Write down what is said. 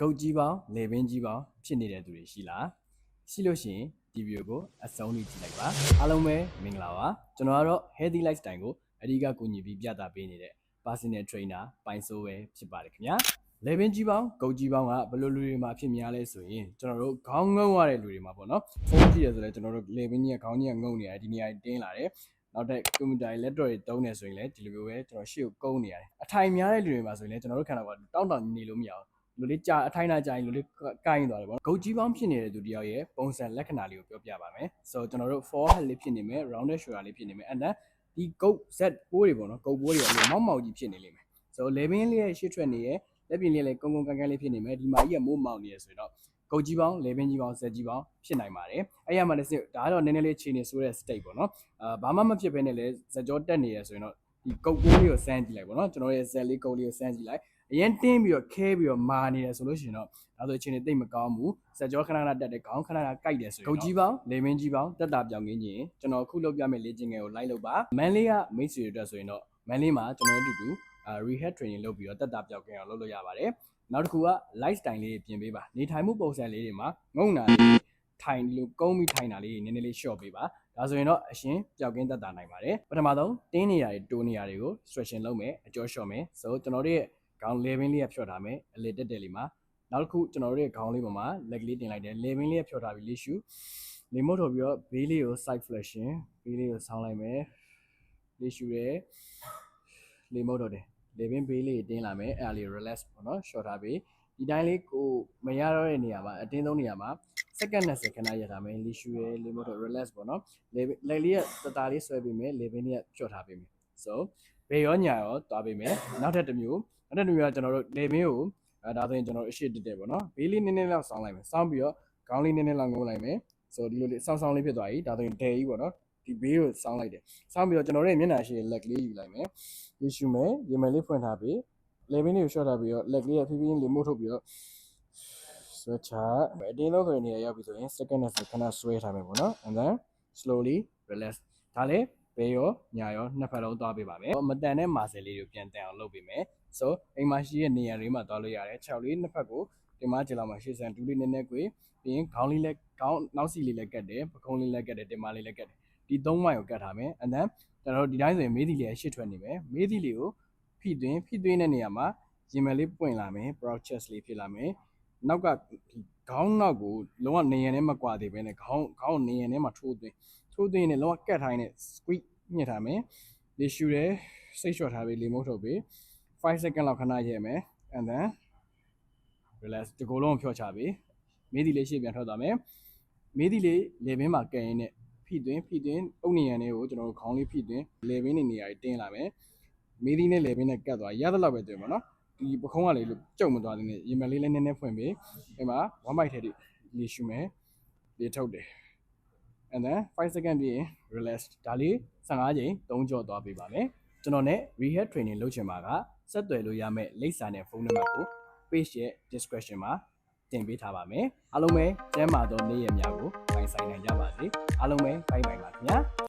ကုတ်ကြီးပေါင်းလေပင်ကြီးပေါင်းဖြစ်နေတဲ့သူတွေရှိလားရှိလို့ရှိရင်ဒီဗီဒီယိုကိုအဆုံးထိကြည့်လိုက်ပါအားလုံးပဲမင်္ဂလာပါကျွန်တော်ကတော့ healthy lifestyle ကိုအဓိကကူညီပြီးပြသပေးနေတဲ့ personal trainer ပိုင်ဆိုးပဲဖြစ်ပါတယ်ခင်ဗျာလေပင်ကြီးပေါင်းကုတ်ကြီးပေါင်းကဘယ်လိုလူတွေမှာဖြစ်များလဲဆိုရင်ကျွန်တော်တို့ခေါင်းငုံရတဲ့လူတွေမှာပေါ့နော်ဖုန်းကြည့်ရဆိုလဲကျွန်တော်တို့လေပင်ကြီးကခေါင်းကြီးကငုံနေရတယ်ဒီနေရာတင်းလာတယ်နောက်တဲ့ကွန်ပျူတာရဲ့ laptop တွေတုံးနေဆိုရင်လည်းဒီလိုမျိုးပဲကျွန်တော်ရှေ့ကိုကုန်းနေရတယ်အထိုင်များတဲ့လူတွေမှာဆိုရင်လည်းကျွန်တော်တို့ခန္ဓာကိုယ်တောင်းတောင်းနေလို့မရဘူးလူလေးကြာအထိုင်နာကြာရင်လူလေးကိုင်းသွားတယ်ပေါ့ဂုတ်ကြီးပေါင်းဖြစ်နေတဲ့သူတယောက်ရဲ့ပုံစံလက္ခဏာလေးကိုပြောပြပါမယ်ဆိုတော့ကျွန်တော်တို့ forehead လေးဖြစ်နေမယ် rounded shoulder လေးဖြစ်နေမယ် and then ဒီဂုတ် Z ပိုးတွေပေါ့နော်ဂုတ်ပိုးတွေအလိုမောက်မောက်ကြီးဖြစ်နေလိမ့်မယ်ဆိုတော့ level လေးရဲ့ရှေ့ထွက်နေရဲ့လက်ပြင်လေးလည်းကုန်းကုန်းကန်းကန်းလေးဖြစ်နေမယ်ဒီမှာကြီးကမိုးမောက်နေရဆိုတော့ဂုတ်ကြီးပေါင်း level ကြီးပေါင်း Z ကြီးပေါင်းဖြစ်နိုင်ပါတယ်အဲ့ရမှာလည်းဒါကတော့နည်းနည်းလေးခြေနေဆိုးတဲ့ state ပေါ့နော်ဘာမှမဖြစ်ဘဲနဲ့လည်းဇက်ကြောတက်နေရဆိုရင်တော့ဒီဂုတ်ပိုးလေးကိုစမ်းကြည့်လိုက်ပေါ့နော်ကျွန်တော်ရဲ့ Z လေးဂုတ်လေးကိုစမ်းကြည့်လိုက်အရင်တင်းပြီးတော့ခဲပြီးတော့မာနေတယ်ဆိုလို့ရှိရင်တော့ဒါဆိုချင်းနေတိတ်မကောင်းဘူးစက်ကြောခဏခဏတက်တယ်ခေါင်းခဏခဏကိုက်တယ်ဆိုရင်ဂုတ်ကြီးပေါင်းလေမင်းကြီးပေါင်းတက်တာပြောင်းငင်းခြင်းကျွန်တော်အခုလုပ်ပြမယ့်လေ့ကျင့်ခန်းကိုလိုက်လုပ်ပါမန်လေးကမိတ်ဆွေတွေအတွက်ဆိုရင်တော့မန်လေးမှာကျွန်တော်တို့အတူတူrehab training လုပ်ပြီးတော့တက်တာပြောင်းခင်းအောင်လုပ်လို့ရပါတယ်နောက်တစ်ခုက lifestyle လေးပြင်ပေးပါနေထိုင်မှုပုံစံလေးတွေမှာငုံနာလေးထိုင်လို့ကုန်းပြီးထိုင်တာလေးနည်းနည်းလေး short ပေးပါဒါဆိုရင်တော့အရှင်ပျောက်ကင်းတက်တာနိုင်ပါတယ်ပထမဆုံးတင်းနေရတွေတိုးနေရတွေကို stretching လုပ်မယ်အကျော်လျှော့မယ်ဆိုတော့ကျွန်တော်တို့ရဲ့ခေါင်း level လေးကဖြော့ထားမယ်အလေတက်တယ်လေးမှာနောက်တစ်ခုကျွန်တော်တို့ရဲ့ခေါင်းလေးပေါ်မှာ leg လေးတင်လိုက်တယ် level လေးကဖြော့ထားပြီးလေးရှူလေမုတ်ထုတ်ပြီးတော့ဘေးလေးကို side flexion ဘေးလေးကိုဆောင်းလိုက်မယ်လေးရှူတယ်လေမုတ်ထုတ်တယ်လေပင်ဘေးလေးတင်းလာမယ်အဲ့ဒါလေး relax ပေါ့နော် short ထားပြီးဒီတိုင်းလေးကိုမရတော့တဲ့နေရာမှာအတင်းဆုံးနေရာမှာsecond 20ခဏရထားမယ်လေးရှူရဲလေမုတ်ထုတ် relax ပေါ့နော်လက်လေးကတတာလေးဆွဲပေးမယ်လေပင်လေးကဖြော့ထားပေးမယ် so ဘေးရောညာရောသွားပေးမယ်နောက်ထပ်တစ်မျိုးကကျွန်တော်တို့လေပင်ကိုဒါဆိုရင်ကျွန်တော်အရှိတက်တယ်ပေါ့နော်ဘေးလေးနည်းနည်းလောက်ဆောင်းလိုက်မယ်ဆောင်းပြီးတော့ခေါင်းလေးနည်းနည်းလောက်ငုံလိုက်မယ်ဆိုဒီလိုလေးဆောင်းလေးဖြစ်သွားပြီဒါဆိုရင်ဒဲကြီးပေါ့နော်ဒီဘေးကိုဆောင်းလိုက်တယ်ဆောင်းပြီးတော့ကျွန်တော်တို့ရဲ့မျက်နှာရှိလက်လေးယူလိုက်မယ်ရေရှူမယ်ရေမယ်လေးဖွင့်ထားပြီးလေပင်လေးကိုရှော့ထားပြီးတော့လက်လေးကဖြည်းဖြည်းလေးမို့ထုတ်ပြီးတော့ဆွဲချအတင်းလုံးဆိုရင်နေရာရောက်ပြီဆိုရင် second နဲ့ခဏဆွဲထားမယ်ပေါ့နော် and then slowly relax ဒါလည်းဘေးရောညာရောနှစ်ဖက်လုံးသွားပေးပါမယ်မတန်တဲ့မာဆယ်လေးကိုပြန်တန်အောင်လုပ်ပေးမယ် so အိမ်မှာရှိတဲ့နေရာလေးမှာသွားလို့ရတယ်6လေးနှစ်ဖက်ကိုဒီမှာကျလာမှာရှေ့ဆန်2လေးနည်းနည်းကွေးပြီးရင်ခေါင်းလေးလည်းခေါင်းနောက်စီလေးလည်းကတ်တယ်ပခုံးလေးလည်းကတ်တယ်တင်မလေးလည်းကတ်တယ်ဒီ3မိုင်ကိုကတ်ထားမယ် and then ကျွန်တော်တို့ဒီတိုင်းဆိုရင်မေးသီးလေးရှေ့ထွက်နေမယ်မေးသီးလေးကိုဖိသွင်းတဲ့နေရာမှာရင်မယ်လေးပွင့်လာမယ် broad chest လေးဖြစ်လာမယ်နောက်ကဒီခေါင်းနောက်ကိုလုံးဝနေရံနဲ့မကွာသေးပဲနဲ့ခေါင်းနေရံနဲ့မှာထိုးသွင်းနေလုံးဝကတ်ထိုင်းနဲ့ squeeze ညှစ်ထားမယ်လေရှူတယ်စိတ်လျှော့ထားပြီးလေမုတ်ထုတ်ပြီး5 second လောက်ခဏရဲမယ် and then relax ဒီကိုလုံးဖြော့ချပြီးမေးသီးလေးရှေ့ပြန်ထွက်သွားမယ်မေးသီးလေးလေပင်မှာကဲရင်နဲ့ဖိသွင်းအုတ်နေရံလေးကိုကျွန်တော်တို့ခေါင်းလေးဖိသွင်းလေပင်နေရာကြီးတင်းလာမယ်မေးသီးနဲ့လေပင်နဲ့ကတ်သွားရသလောက်ပဲတွေ့မှာနော်ဒီပခုံးကလေးလို့ကြုံမသွားသေးနဲ့ရေမလေးလည်းနည်းနည်းဖွင့်ပြီးအဲ့မှာ1 bite ထဲလေးရှူမယ်လေထုတ်တယ် and then 5 second ပြီးရင် relax ဒါလေး15ချိန်3ကြော့သွားပေးပါမယ်ကျွန်တော်နဲ့ rehab training လုပ်ချင်ပါကဆက်သွယ်လို့ရမယ့်လိပ်စာနဲ့ဖုန်းနံပါတ်ကို page ရဲ့ description မှာတင်ပေးထားပါမယ်အားလုံးပဲကျမ်းမာသောနေ့ရက်များကိုပိုင်ဆိုင်နိုင်ကြပါစေအားလုံးပဲဘိုင်ပါခင်ဗျာ